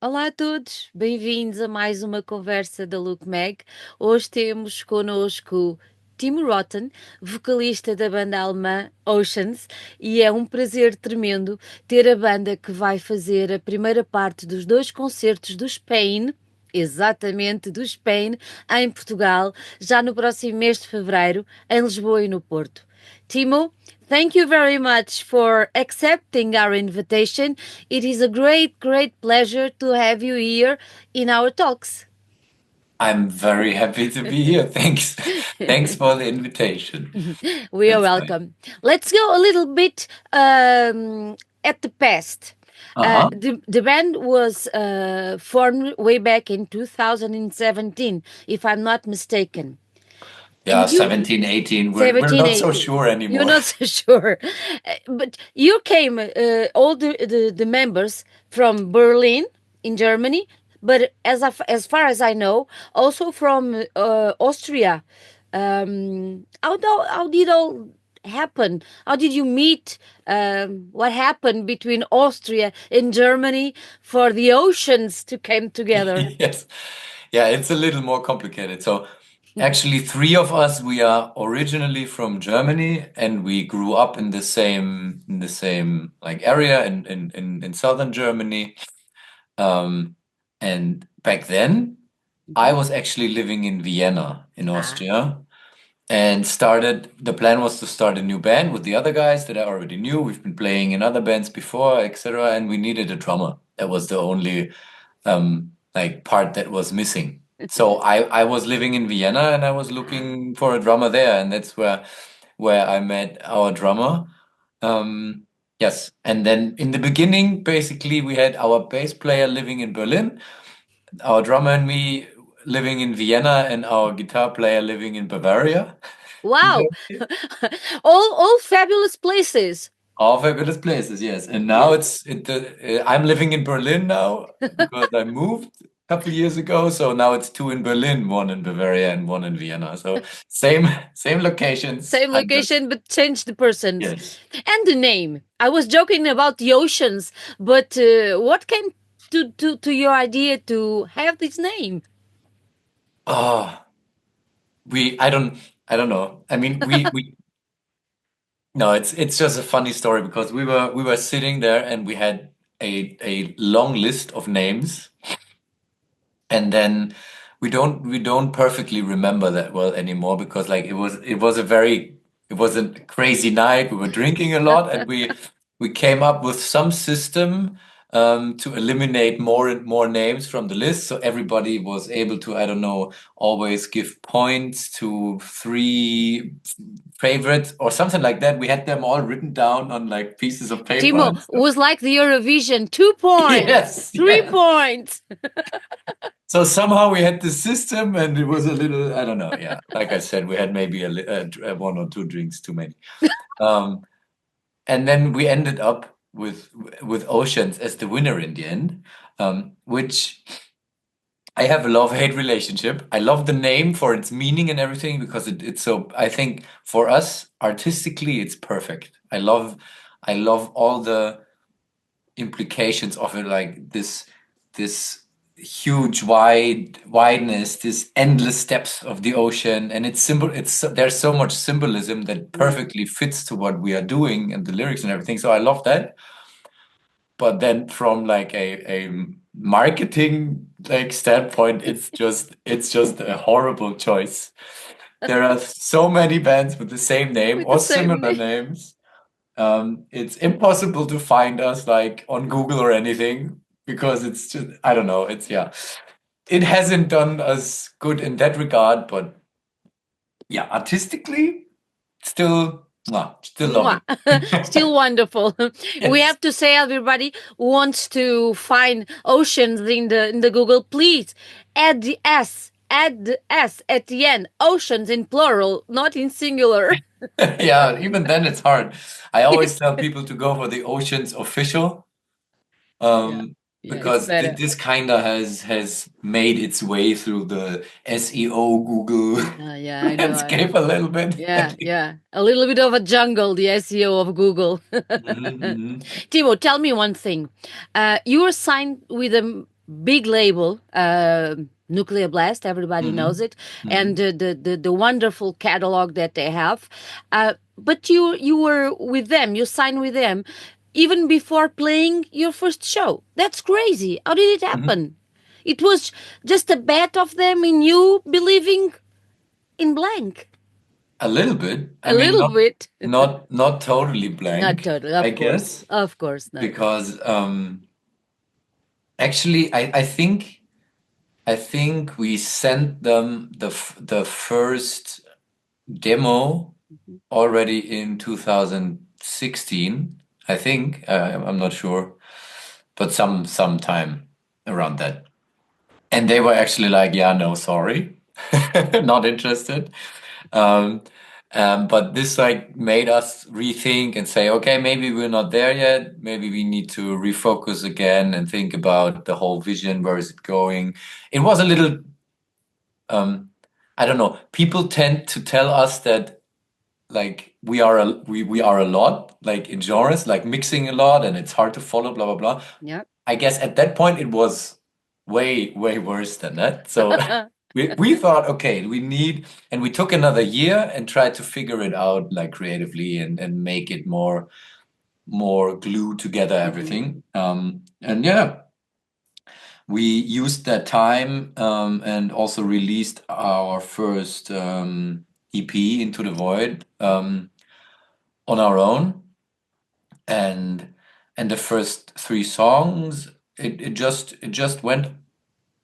Olá a todos, bem-vindos a mais uma conversa da Look Mag. Hoje temos connosco Timo Rotten, vocalista da banda alemã Oceans, e é um prazer tremendo ter a banda que vai fazer a primeira parte dos dois concertos do Spain. Exatamente, do Spain, em Portugal, já no próximo mês de fevereiro, em Lisboa e no Porto. Timo, thank you very much for accepting our invitation. It is a great pleasure to have you here in our talks. I'm very happy to be here. Thanks. Thanks for the invitation. We are That's nice. welcome. Let's go a little bit at the past. Uh-huh. The band was formed way back in 2017, if I'm not mistaken. Yeah, And you 17, 18. We're 17, not so 18. sure You're anymore. not so sure. But you came, all the members from Berlin in Germany, but as far as I know, also from Austria. How did all happen? How did you meet? What happened between Austria and Germany for the oceans to come together? Yes. Yeah, it's a little more complicated. So actually three of us, we are originally from Germany and we grew up in the same like area in southern Germany. And back then I was actually living in Vienna in Ah, Austria. And the plan was to start a new band with the other guys that I already knew. We've been playing in other bands before, etc. And we needed a drummer. That was the only like part that was missing. So I was living in Vienna and I was looking for a drummer there, and that's where I met our drummer. Yes, and then in the beginning, basically, we had our bass player living in Berlin, our drummer and me living in Vienna, and our guitar player living in Bavaria. wow, all fabulous places. All fabulous places, yes. And now I'm living in Berlin now because I moved a couple years ago. So now it's two in Berlin, one in Bavaria and one in Vienna. So same locations. Same I'm just location, but change the persons. yes. And the name. I was joking about the oceans, but what came to your idea to have this name? Oh, we I don't know. I mean we no, it's just a funny story because we were sitting there and we had a long list of names. And then we don't perfectly remember that well anymore because like it was a crazy night. We were drinking a lot and we came up with some system to eliminate more and more names from the list. So everybody was able to, I don't know, always give points to three favorites or something like that. We had them all written down on like pieces of paper Timo and stuff. was like the Eurovision, 2 points, Yes, three yes. points. So somehow we had the system, and it was a little, I don't know. Yeah, like I said, we had maybe one or two drinks too many. Um, and then we ended up with Oceans as the winner in the end, which I have a love-hate relationship. I love the name for its meaning and everything because it's so. I think for us artistically, it's perfect. I love all the implications of it, like this huge wideness, this endless depth of the ocean, and there's so much symbolism that perfectly fits to what we are doing and the lyrics and everything. So I love that. But then from like a marketing like standpoint, it's just a horrible choice. There are so many bands with the same name With the or same similar name. names. It's impossible to find us like on Google or anything because it's just, I don't know, yeah. It hasn't done us good in that regard, but yeah, artistically, still Mwah. lovely. Still wonderful. We Yes. have to say, everybody who wants to find oceans in the Google, please add the S. Add the S at the end. Oceans in plural, not in singular. Yeah, even then it's hard. I always tell people to go for the Oceans official, Yeah, um, yeah, it's because better. this kind of has made its way through the SEO Google Yeah, I know, I know. landscape a little bit. Yeah. A little bit of a jungle, the SEO of Google. Mhm, mhm. Timo, tell me one thing. You were signed with a big label, Nuclear Blast, everybody knows Mhm. it, and Mhm. the wonderful catalog that they have. But you were with them, you signed with them, even before playing your first show. That's crazy. How did it Mhm. happen? It was just a bet of them in you believing in blank. A little bit. I A mean, little bit. not totally Not blank, totally, I of guess, course not. because actually, I think we sent them the first demo Mhm. already in 2016. I think I'm not sure, but some time around that. And they were actually like, "Yeah, no, sorry, not interested." Um, but this like made us rethink and say, okay, maybe we're not there yet. Maybe we need to refocus again and think about the whole vision. Where is it going? It was a little, um, I don't know. People tend to tell us that like we are a lot, like in genres, like mixing a lot, and it's hard to follow, blah blah blah. Yeah. I guess at that point it was way worse than that. So we thought, okay, we need, and we took another year and tried to figure it out like creatively and make it more glue together Hmm. everything. And yeah, we used that time and also released our first EP, Into the Void, on our own. And the first three songs, it just went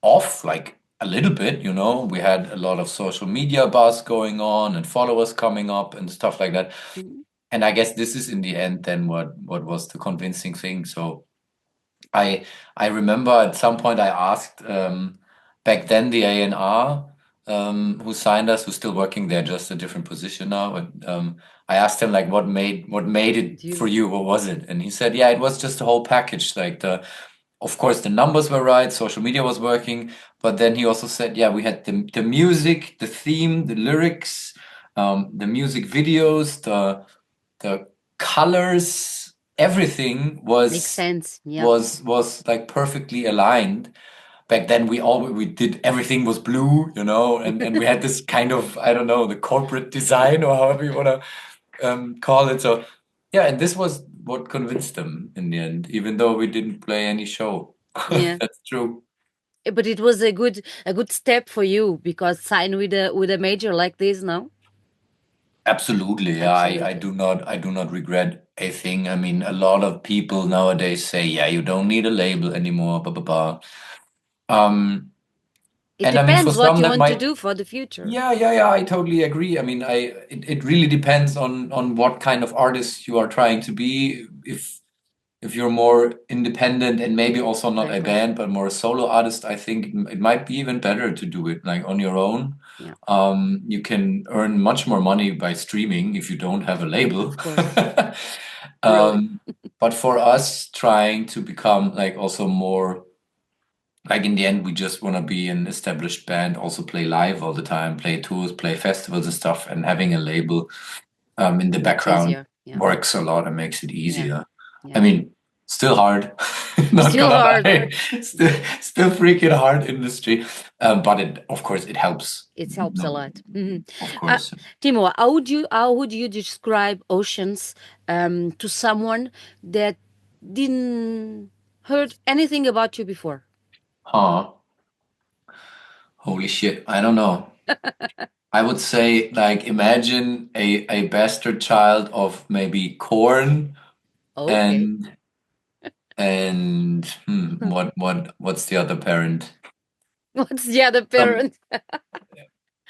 off like a little bit, you know. We had a lot of social media buzz going on and followers coming up and stuff like that. Hmm. And I guess this is in the end then what was the convincing thing. So I I remember at some point I asked back then the A&R who signed us, who's still working there, just a different position now. And I asked him like what made it Do for you? you? What was it? And he said, yeah, it was just the whole package. Like of course the numbers were right, social media was working, but then he also said, yeah, we had the music, the theme, the lyrics, the music videos, the colors, everything Makes was sense. Yeah. was like perfectly aligned. Back then we did everything was blue, you know, and we had this kind of, I don't know, the corporate design or however you want to call it. So yeah, and this was what convinced them in the end, even though we didn't play any show. Yeah. That's true. But it was a good step for you because sign with a major like this, no? Absolutely. Yeah, Absolutely. I do not regret a thing. I mean, a lot of people nowadays say, yeah, you don't need a label anymore, blah blah blah. Um, It and I mean, for depends what some you that want to might, do for the future. yeah, I totally agree. I mean, it really depends on what kind of artist you are trying to be. If you're more independent and maybe also not a Exactly. band, but more a solo artist, I think it might be even better to do it like on your own. Yeah. You can earn much more money by streaming if you don't have a label. Of course. Really. Um, but for us, trying to become like also more like in the end, we just want to be an established band, also play live all the time, play tours, play festivals and stuff, and having a label in the Much background easier. Yeah. works a lot and makes it Yeah. easier. I Yeah. mean, still hard, not Still gonna hard. lie, still freaking hard industry, but it of course it helps. It helps a No, lot. Mhm. of Uh, course. Timo, how would you describe Oceans to someone that didn't heard anything about you before? Huh. Holy shit. I don't know. I would say like imagine a bastard child of maybe corn Okay. and what's the other parent? What's the other Some parent?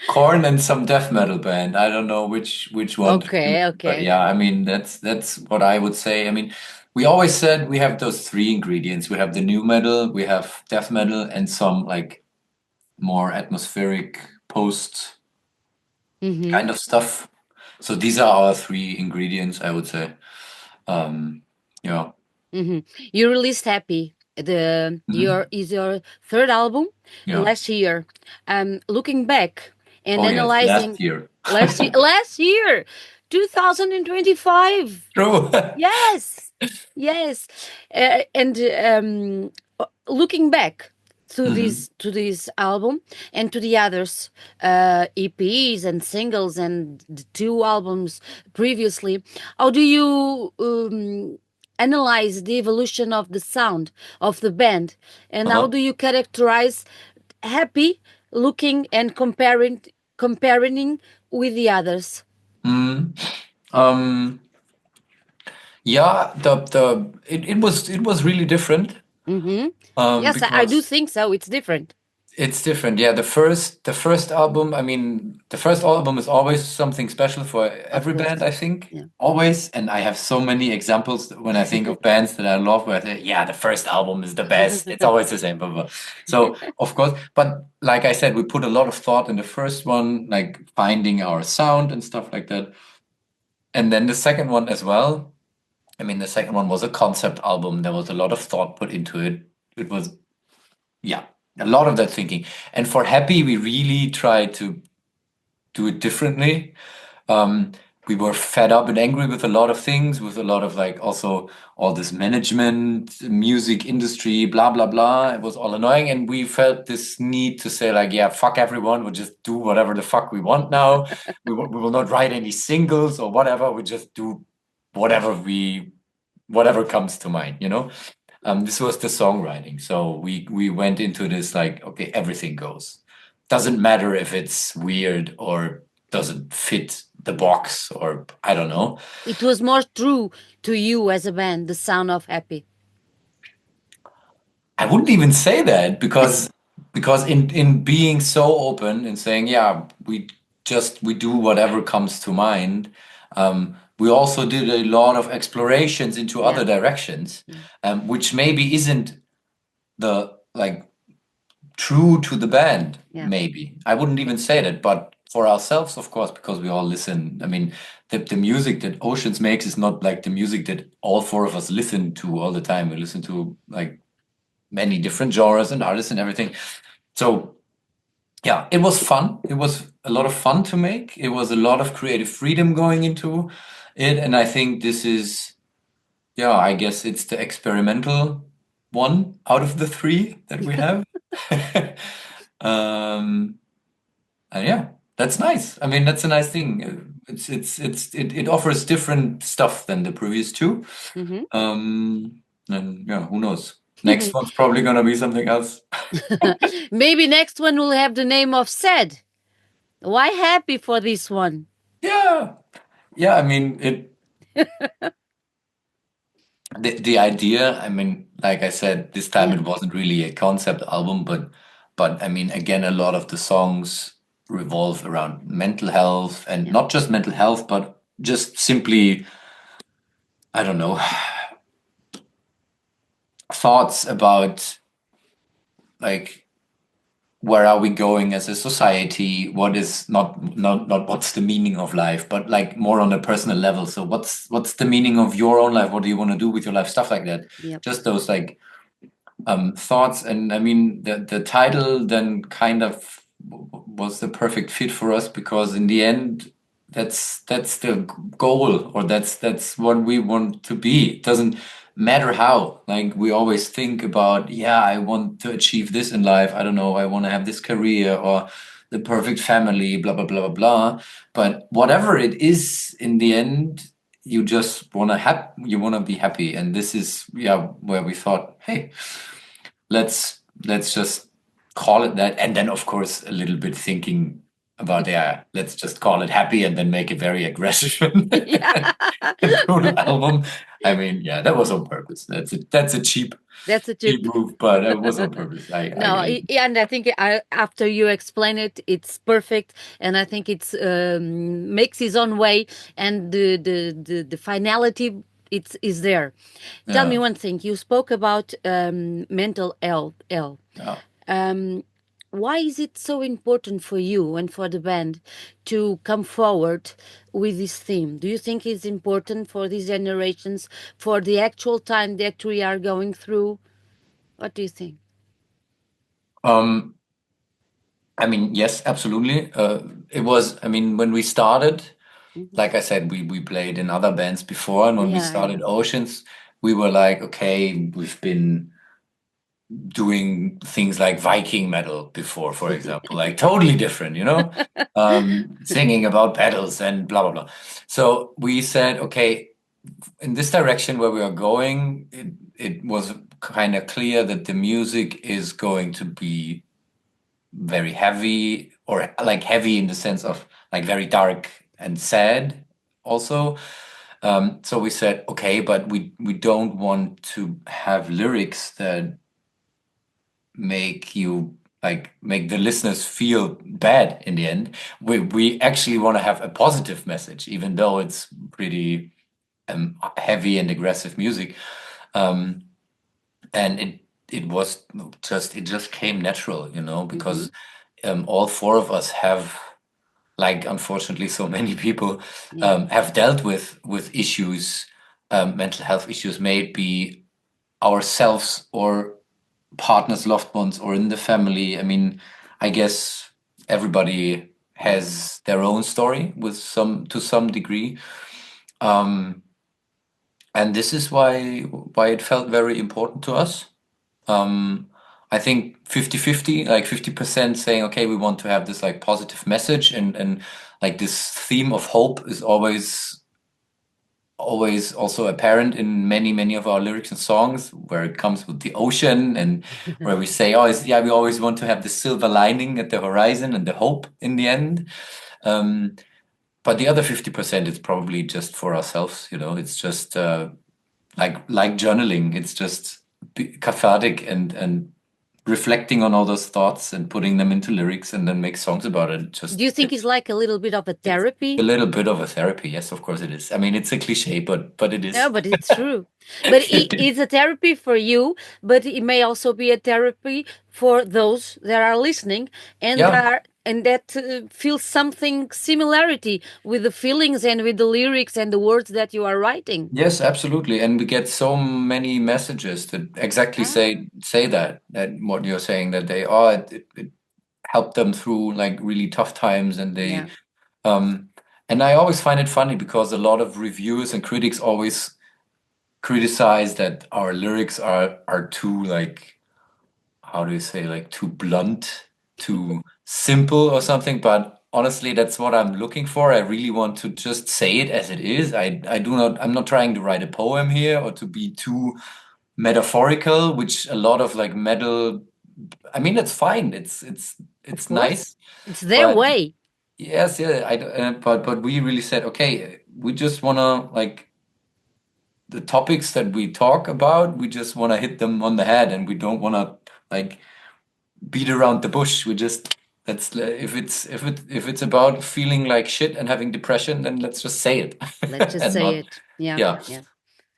corn and some death metal band. I don't know which one to choose. Okay, But okay. yeah, I mean that's what I would say. I mean, we always said we have those three ingredients. We have the new metal, we have death metal, and some like more atmospheric post Mm-hmm. kind of stuff. So these are our three ingredients, I would say. Um, yeah. Mm-hmm. You released Happy. The Mhm. your is your third album Yeah. last year. Looking back and Oh yes, last analyzing year. last year, 2025. True. Yes, yes. And looking back, to this album and to the others, EPs and singles and the two albums previously. How do you analyze the evolution of the sound of the band, and how do you characterize Happy looking and comparing with the others? Yeah, it was really different. Yes, I do Because think so. It's different. it's different. Yeah, the first album, I mean, the first album is always something special for Of every band, course. I think. Yeah. Always. And I have so many examples when I think of bands that I love where I say, yeah, the first album is the best. It's always the same. Blah, blah. So, of course, but like I said, we put a lot of thought in the first one, like finding our sound and stuff like that. And then the second one as well. I mean, the second one was a concept album. There was a lot of thought put into it. It was, yeah, a lot of that thinking. And for Happy, we really tried to do it differently. We were fed up and angry with a lot of things, with a lot of like also all this management, music industry, blah, blah, blah. It was all annoying. And we felt this need to say like, yeah, fuck everyone. We'll just do whatever the fuck we want now. We will not write any singles or whatever. We just do whatever comes to mind, you know? This was the songwriting. So we went into this like, okay, everything goes. Doesn't matter if it's weird or doesn't fit the box or I don't know. It was more true to you as a band, the sound of Happy. I wouldn't even say that because in being so open and saying, yeah, we do whatever comes to mind. We also did a lot of explorations into other directions, which maybe isn't the like true to the band. Maybe I wouldn't even say that, but for ourselves, of course, because we all listen. I mean, the music that Oceans makes is not like the music that all four of us listen to all the time. We listen to like many different genres and artists and everything. So yeah, it was fun. It was a lot of fun to make. It was a lot of creative freedom going into it. And I think this is, yeah, I guess it's the experimental one out of the three that we have. And yeah, that's nice. I mean, that's a nice thing. It offers different stuff than the previous two. And yeah, who knows? Next one's probably gonna be something else. Maybe next one will have the name of Sad. Why Happy for this one? Yeah. Yeah, I mean the idea, I mean, like I said, this time it wasn't really a concept album, but I mean, again, a lot of the songs revolve around mental health and not just mental health, but just simply, I don't know, thoughts about like where are we going as a society? What is not what's the meaning of life, but like more on a personal level. So what's the meaning of your own life? What do you want to do with your life? Stuff like that. Just those like thoughts. And I mean the title then kind of was the perfect fit for us because in the end that's the goal, or that's what we want to be. It doesn't matter how. Like we always think about, yeah, I want to achieve this in life. I don't know, I want to have this career or the perfect family, blah blah blah blah blah. But whatever it is, in the end, you just want to be happy. And this is where we thought, hey, let's just call it that. And then of course a little bit thinking about, let's just call it Happy and then make it very aggressive total album. I mean, that was on purpose. That's a cheap move, but it was on purpose. And I think after you explain it, it's perfect, and I think it's makes his own way, and the finality is there. Tell me one thing. You spoke about mental health. Why is it so important for you and for the band to come forward with this theme? Do you think it's important for these generations, for the actual time that we are going through? What do you think? I mean, yes, absolutely. It was, I mean, when we started, like I said, we played in other bands before, and when we started Oceans, we were like, okay, we've been doing things like Viking metal before, for example, like totally different, singing about battles and blah, blah, blah. So we said, okay, in this direction where we are going, it was kind of clear that the music is going to be very heavy, or like heavy in the sense of like very dark and sad also. So we said, okay, but we don't want to have lyrics that make you make the listeners feel bad in the end. We actually want to have a positive message, even though it's pretty heavy and aggressive music. And it just came natural, because all four of us have, like, unfortunately, so many people Yeah. have dealt with issues, mental health issues, maybe ourselves or partners, loved ones, or in the family. I mean, I guess everybody has their own story to some degree. And this is why it felt very important to us. I think 50-50, like 50% saying, okay, we want to have this like positive message, and like this theme of hope is always also apparent in many of our lyrics and songs, where it comes with the ocean, and where we say, oh, we always want to have the silver lining at the horizon and the hope in the end. But the other 50% is probably just for ourselves, it's just like journaling. It's just cathartic, and reflecting on all those thoughts and putting them into lyrics and then make songs about it. Do you think it's like a little bit of a It's a therapy? little bit of a therapy. Yes, of course it is. I mean, it's a cliche, but it No, is. but it's true. But It is. it's a therapy for you, but it may also be a therapy for those that are listening and Yeah. that feel something similarity with the feelings and with the lyrics and the words that you are writing. Yes, absolutely. And we get so many messages that exactly Ah, say that what you're saying, that it helped them through like really tough times, and yeah, um and I always find it funny because a lot of reviewers and critics always criticize that our lyrics are too, like, how do you say, like, too blunt, too simple or something. But honestly, that's what I'm looking for. I really want to just say it as it is. I'm not trying to write a poem here or to be too metaphorical, which a lot of like metal, I mean, that's fine. of It's course. nice. It's their But way. yes, yeah, but we really said, okay, we just want to, like, the topics that we talk about, we just want to hit them on the head, and we don't want to like beat around the bush. We just That's if it's about feeling like shit and having depression, then let's just say it. Let's just And say not, it. Yeah, yeah. yeah,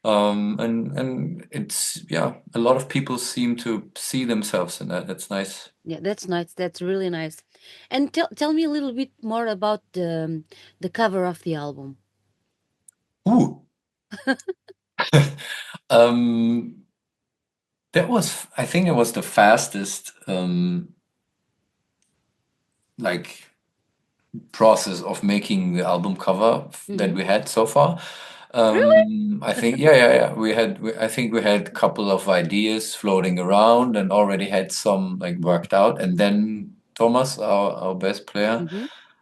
And it's, yeah, a lot of people seem to see themselves in that. That's nice. yeah. That's nice. That's really nice. And tell me a little bit more about the cover of the album. Ooh. um I think it was the fastest like process of making the album cover that Hmm. we had so far. Really? I think, yeah. I think we had a couple of ideas floating around and already had some like worked out. And then Thomas, our bass player,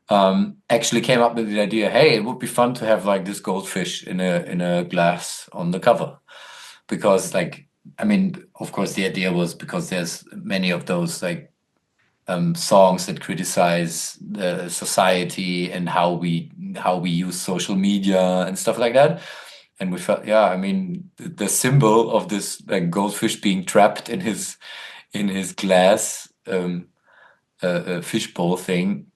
Hmm. actually came up with the idea, hey, it would be fun to have like this goldfish in a glass on the cover. Because, like, I mean, of course the idea was because there's many of those like songs that criticize the society and how we use social media and stuff like that. And we felt, yeah, I mean, the symbol of this like goldfish being trapped in his glass fishbowl thing.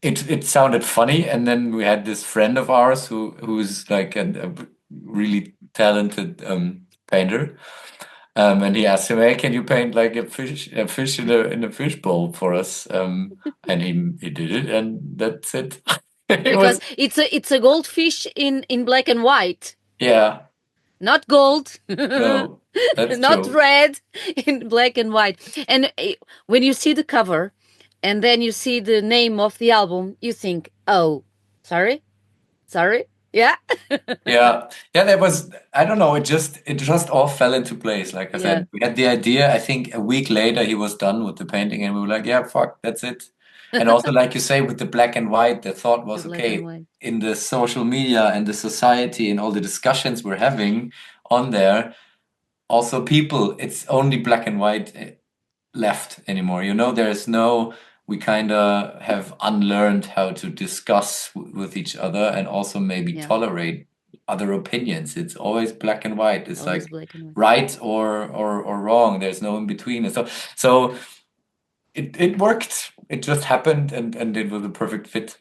It sounded funny, and then we had this friend of ours who's like a really talented painter. And he asked him, "Hey, can you paint like a fish in a fishbowl for us?" And he did it, and that's it. It Because was, it's a goldfish in black and white, yeah, not gold, no, that's not true. red, in black and white. And when you see the cover, and then you see the name of the album, you think, oh, sorry, sorry. Yeah. Yeah. Yeah, there was, I don't know, it just all fell into place. Like I Yeah. said, we had the idea. I think a week later he was done with the painting and we were like, yeah, fuck, that's it. And also, like you say, with the black and white, the thought The was, black and okay, white. in the social media and the society and all the discussions we're having on there, also people, it's only black and white left anymore. There's no, we kind of have unlearned how to discuss with each other and also maybe Yeah. tolerate other opinions. It's always black and white. It's Always like black and white. right or wrong. There's no in between. And so it worked. It just happened and it was a perfect fit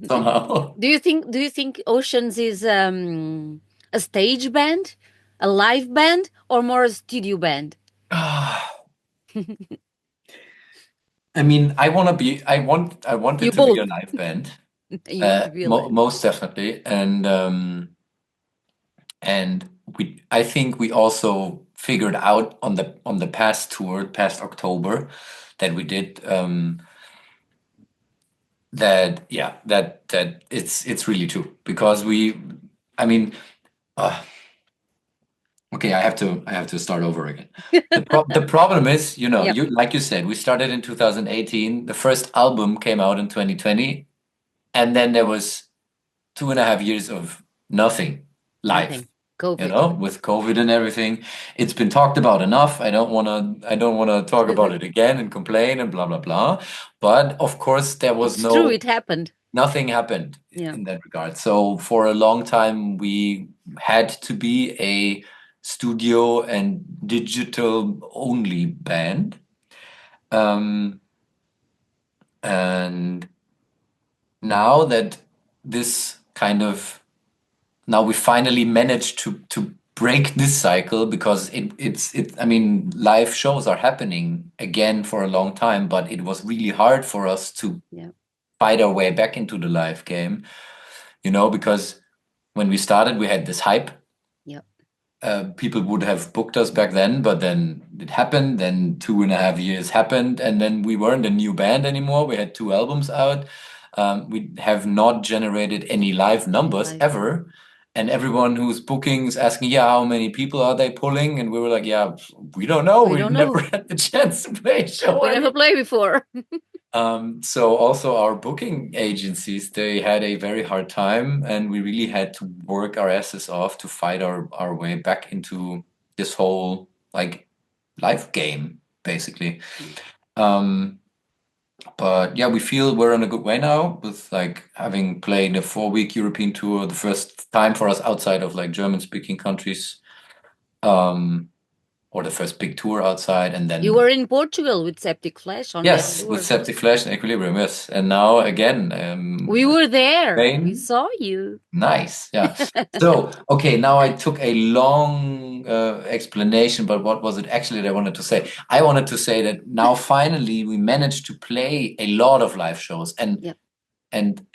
somehow. Do you think Oceans is a stage band, a live band, or more a studio band? I mean, I wanted You to be a both. live band. You want to be alive. Most definitely. And I think we also figured out on the past tour, past October, that we did, that it's really true because I mean, uh, okay, I have to start over again. The problem is, Yep. you like you said, we started in 2018. The first album came out in 2020, and then there was 2.5 years of nothing live. Nothing. COVID. With COVID and everything. It's been talked about enough. I don't wanna talk about it again and complain and blah blah blah. But of course there was It's true. It no happened. nothing happened Yeah. in that regard. So for a long time we had to be a studio and digital only band. Um, and now that this kind of now we finally managed to break this cycle because I mean live shows are happening again for a long time, but it was really hard for us to Yeah. fight our way back into the live game, because when we started we had this hype. Yeah. People would have booked us back then, but then it happened, then 2.5 years happened, and then we weren't a new band anymore. We had 2 albums out. We have not generated any live Any numbers live. ever. And everyone who's booking is asking, yeah, how many people are they pulling? And we were like, yeah, we don't know. We We've don't never know. had the chance to play a show. We never played before. So also our booking agencies, they had a very hard time, and we really had to work our asses off to fight our way back into this whole like life game, basically. Yeah. But yeah, we feel we're on a good way now with like having played a 4-week European tour, the first time for us outside of like German-speaking countries, or the first big tour outside, and You then were in Portugal with Septic Flesh on that yes, with tour. Septic Flesh and Equilibrium, yes, and now again, We were there. We Spain. saw you. Nice. Yeah. So, okay, now I took a long explanation, but what was it actually that I wanted to say? I wanted to say that now finally we managed to play a lot of live shows, and Yep. and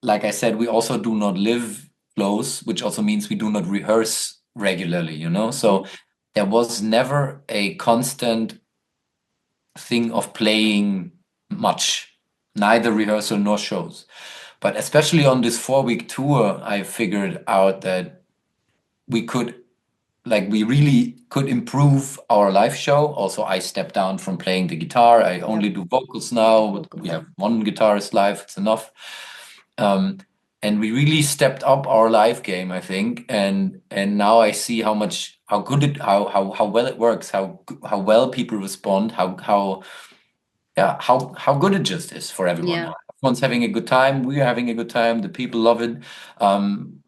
like I said, we also do not live close, which also means we do not rehearse regularly, So there was never a constant thing of playing much, neither rehearsal nor shows. But especially on this 4-week tour, I figured out that we really could improve our live show. Also, I stepped down from playing the guitar. I only do vocals now. Vocals. We have one guitarist live. It's enough. And we really stepped up our live game, I think. And now I see how well it works, how well people respond, how good it just is for everyone. Yeah. Everyone's having a good time. We're having a good time. The people love it.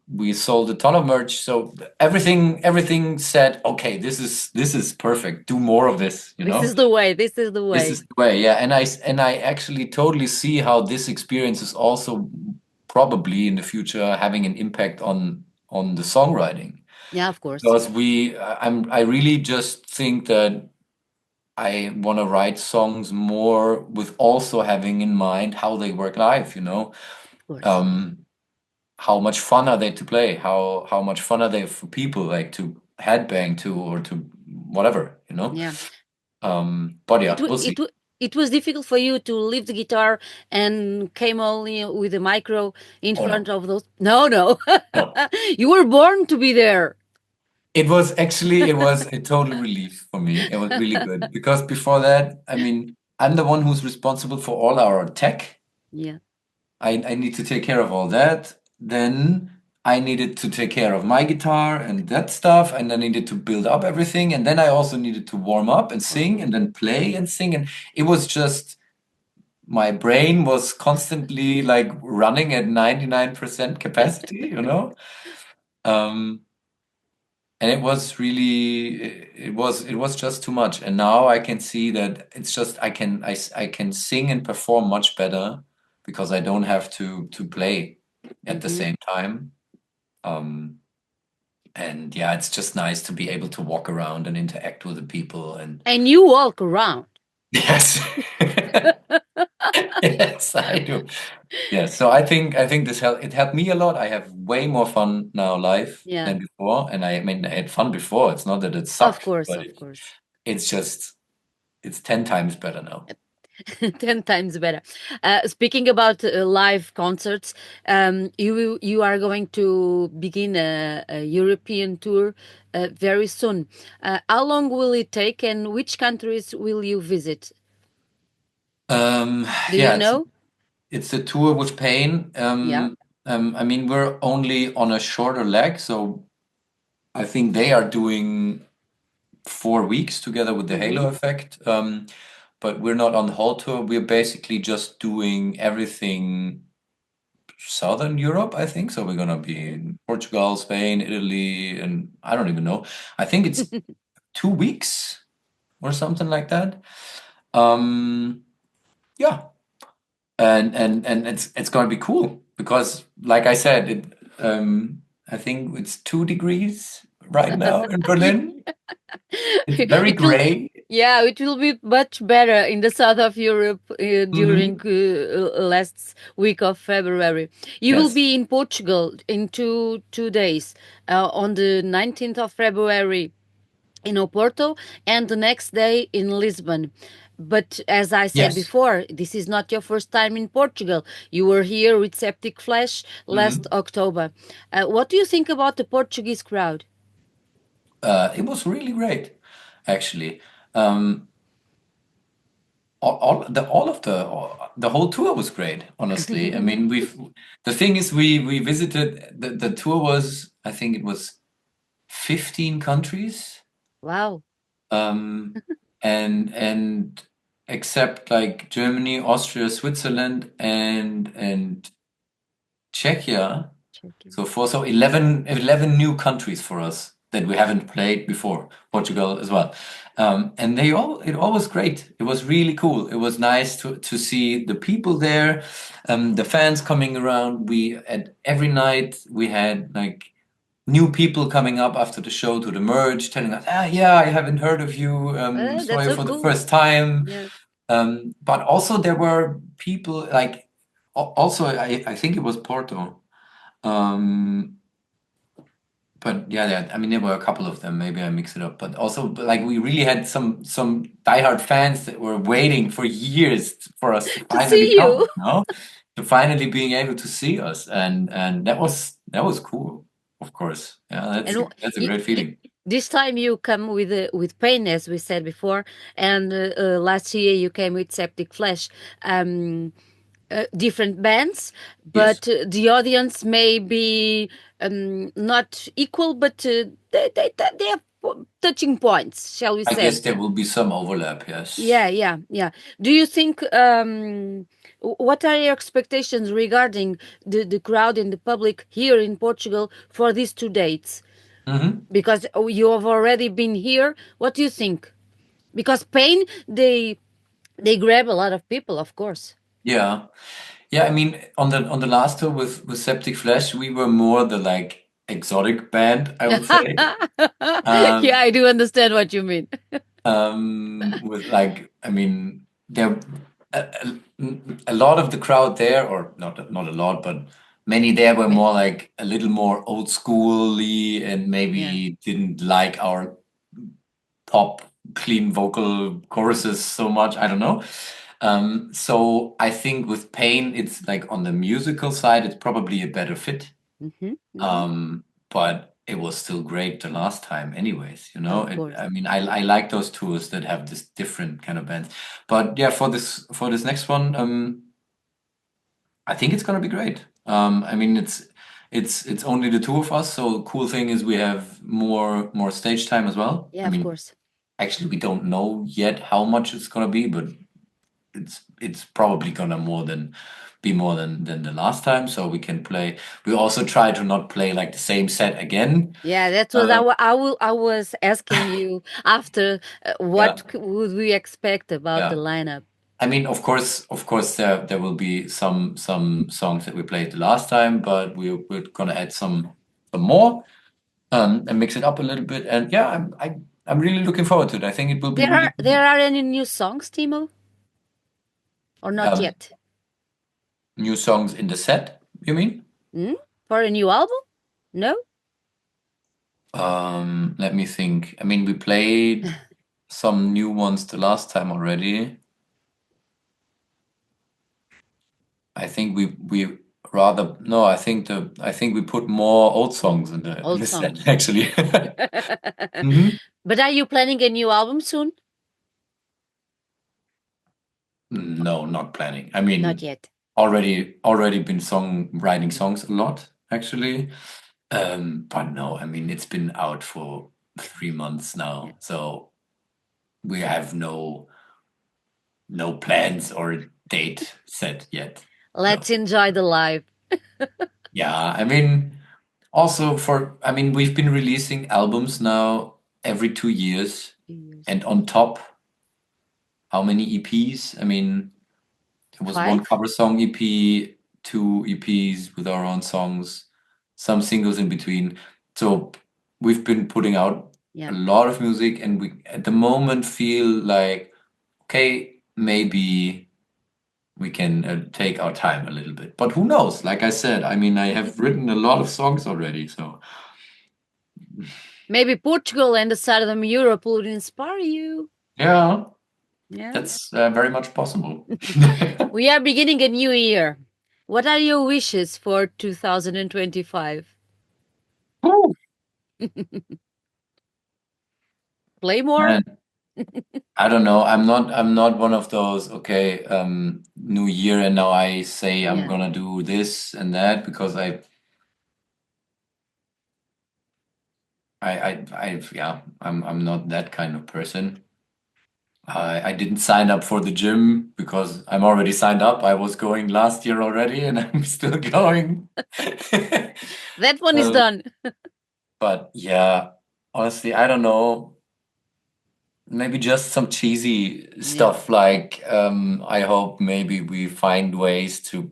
We sold a ton of merch, so everything said, okay, this is perfect. Do more of this. This is the way. This is the way. This is the way. Yeah, and I actually totally see how this experience is also probably in the future having an impact on the songwriting. Yeah, of course. Because I really just think that I want to write songs more with also having in mind how they work live, Of course. how much fun are they to play? How much fun are they for people like to headbang to or to whatever, Yeah. But yeah, It, wa- we'll it, see. wa- it was difficult for you to leave the guitar and came only with a micro in Oh front no, of those. No, no. no. You were born to be there. It was actually, it was a total relief for me. It was really good because before that, I mean, I'm the one who's responsible for all our tech. Yeah. I need to take care of all that. Then I needed to take care of my guitar and that stuff, and I needed to build up everything. And then I also needed to warm up and sing Oh. and then play and sing. And it was just my brain was constantly like running at 99% capacity, you know? Um, and it was really it was just too much. And now I can see that it's just I can sing and perform much better because I don't have to play at the Hmm. same time. Um, and yeah, it's just nice to be able to walk around and interact with the people and And you walk around. yes. Yes, I do. Yeah, so I think this helped me a lot. I have way more fun now live Yeah. than before, and I mean I had fun before. It's not that it Of sucked, course, but of course. it's just it's 10 times better now. 10 times better. Speaking about live concerts, you are going to begin a European tour very soon. How long will it take, and which countries will you visit? Um, Do you yeah, know? it's a tour with pain. Yeah. I mean we're only on a shorter leg, so I think they are doing 4 weeks together with the Hmm. Halo effect. But we're not on the whole tour. We're basically just doing everything Southern Europe, I think. So we're gonna be in Portugal, Spain, Italy, and I don't even know. I think it's 2 weeks or something like that. Um, yeah, and it's gonna be cool because, like I said, I think it's 2 degrees right now in Berlin. It's very It will, gray. yeah, it will be much better in the south of Europe during Hmm. last week of February. You will Yes. be in Portugal in two days, on the 19th of February in Porto, and the next day in Lisbon. But as I said Yes. before, this is not your first time in Portugal. You were here with Septic Flesh last Hmm. October. What do you think about the Portuguese crowd? It was really great, actually. Um, all of the whole tour was great, honestly. I mean, the thing is we visited the tour was, I think it was 15 countries. Wow. Um, and except like Germany, Austria, Switzerland, and Czechia. Turkey. So 11 new countries for us that we haven't played before, Portugal as well. And it all was great. It was really cool. It was nice to see the people there, the fans coming around. At every night we had like new people coming up after the show to the merge, telling us, yeah, I haven't heard of you. That's Sorry so for the cool. first time. Yeah. But also there were people like, also I think it was Porto. Um, but yeah, I mean, there were a couple of them. Maybe I mix it up. But also, like, we really had some diehard fans that were waiting for years for us to To finally see you. come, you know, to finally being able to see us, and that was cool, of course. Yeah, And that's a great feeling. this time you come with pain, as we said before, and last year you came with Septic Flesh. Um, Different bands, Yes, but the audience may be not equal, but they have touching points, shall we I say? guess there will be some overlap. Yes. Yeah, yeah, yeah. Do you think what are your expectations regarding the crowd and the public here in Portugal for these two dates? Hmm. Because you have already been here. What do you think? Because Pain, they grab a lot of people, of course. Yeah. Yeah, I mean, on the last tour with Septic Flesh, we were more the like exotic band, I would say. Yeah, Um, I do understand what you mean. with like, I mean, there a lot of the crowd there, or not a lot, but many there were more like a little more old schooly and Yeah. maybe didn't like our pop clean vocal choruses so much. I don't know. So I think with Pain, it's like on the musical side, it's probably a better fit. But it was still great the last time, anyways. You know, Of course. I mean, I like those tours that have this different kind of bands. But yeah, for this next one, I think it's gonna be great. I mean, it's only the two of us, so cool thing is we have more stage time as well. Yeah, I of mean, course. actually, we don't know yet how much it's gonna be, but it's probably gonna be more than the last time, so we can play. We also try to not play like the same set again. Yeah, that was Uh, I was asking you after yeah, what would we expect about the yeah. lineup? I mean, of course, there will be some songs that we played the last time, but we're gonna add some more, and mix it up a little bit. And yeah, I'm really looking forward to it. I think it will be really cool. There are any new songs, Timo, or not Um, yet? New songs in the set, you mean? Hmm? For a new album? No. Let me think. I mean, we played some new ones the last time already. I think we rather no. I think we put more old songs in Old the set songs. actually. Mhm. But are you planning a new album soon? No, not planning. I Not mean, yet. already been writing songs a lot actually. But no, I mean it's been out for 3 months Yeah. now, so we have no plans or date set yet. No. Let's enjoy the live. Yeah, I mean, also I mean, we've been releasing albums now every 2 years, Yes. and on top, how many EPs? I mean, there was one Five? cover song EP, two EPs with our own songs, some singles in between. So we've been putting out Yeah. a lot of music, and we at the moment feel like, okay, maybe we can take our time a little bit. But who knows? Like I said, I mean, I have written a lot of songs already, so Maybe Portugal and the southern Europe will inspire you. yeah, Yeah. that's very much possible. We are beginning a new year. What are your wishes for 2025? Ooh, Play more? man, I don't know. I'm not one of those, okay, new year and now I say I'm Yeah. gonna do this and that because yeah, I'm not that kind of person. I didn't sign up for the gym because I'm already signed up. I was going last year already and I'm still going. That one is Um, done. but yeah, honestly, I don't know. Maybe just some cheesy Yeah. stuff like I hope maybe we find ways to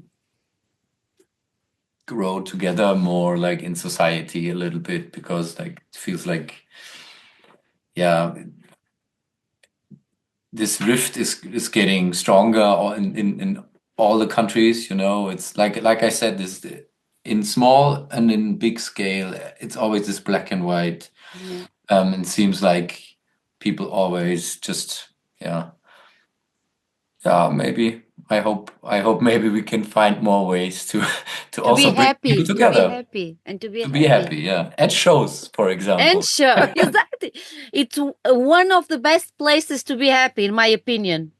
grow together more like in society a little bit because like it feels like yeah this rift is getting stronger in all the countries, you know. It's like I said, this in small and in big scale, it's always this black and white. Yeah. It seems like people always just yeah. Yeah, maybe. I hope maybe we can find more ways to to To be also bring people happy, to be together, happy, and to be to be happy. happy, yeah. At shows, for And example. sure, exactly. It's one of the best places to be happy, in my opinion.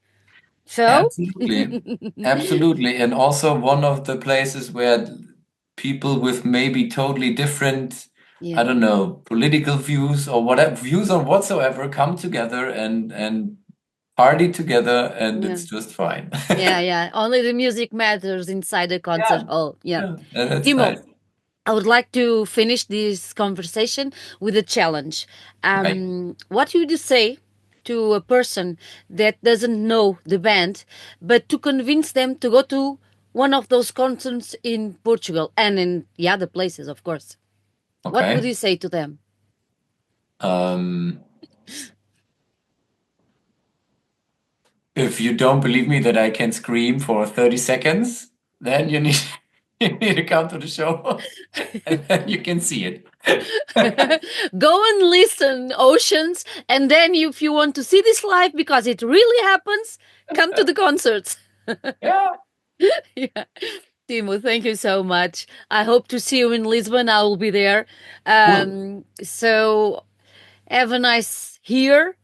So, Absolutely. Absolutely. And also one of the places where people with maybe totally different, I yeah, don't know, political views or whatever views or whatsoever come together and party together and yeah, it's just fine. yeah. Only the music matters inside the concert Yeah, hall. Yeah. yeah. And that's Timo, nice. I would like to finish this conversation with a challenge. Right. What would you say to a person that doesn't know the band, but to convince them to go to one of those concerts in Portugal and in the other places, of course? What would Okay. you say to them? Um, if you don't believe me that I can scream for 30 seconds, then you need You need to come to the show, and then you can see it. Go and listen, Oceans, and then if you want to see this live because it really happens, come to the concerts. Yeah. Yeah. Timo, thank you so much. I hope to see you in Lisbon. I will be there. Cool. So have a nice year.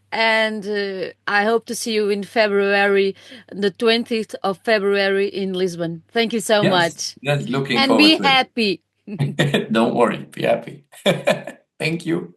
And I hope to see you in February, the 20th of February in Lisbon. Thank you so Yes. much. Yes. Looking And forward be to happy. it. Don't worry. Be happy. Thank you.